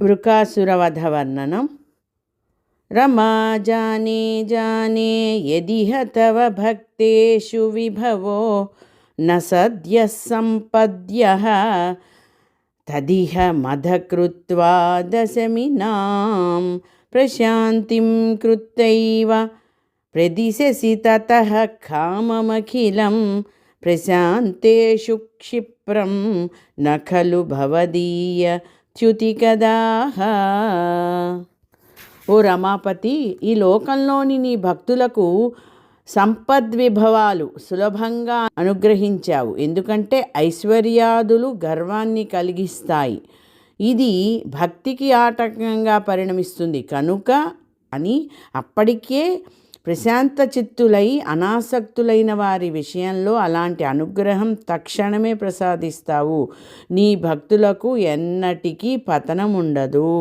वृकासुरवधवर्णनं। रमा जाने जाने यदिह तव भक्तेषु विभवो न सद्यः सम्पद्यः तदिह मदकृत्वा दशमिनां प्रशान्तिं कृत्यैव प्रदिशसि ततः काममखिलं प्रशान्तेषु क्षिप्रं न खलु भवदीय च्युतिकदाः। ఓ రమాపతి, ఈ లోకంలోని నీ భక్తులకు సంపద్విభవాలు సులభంగా అనుగ్రహించావు. ఎందుకంటే ఐశ్వర్యాదులు గర్వాన్ని కలిగిస్తాయి, ఇది భక్తికి ఆటంకంగా పరిణమిస్తుంది కనుక అని అప్పటికే ప్రశాంత చిత్తులై అనాసక్తులైన వారి విషయంలో అలాంటి అనుగ్రహం తక్షణమే ప్రసాదిస్తావు. నీ భక్తులకు ఎన్నటికీ పతనం ఉండదు.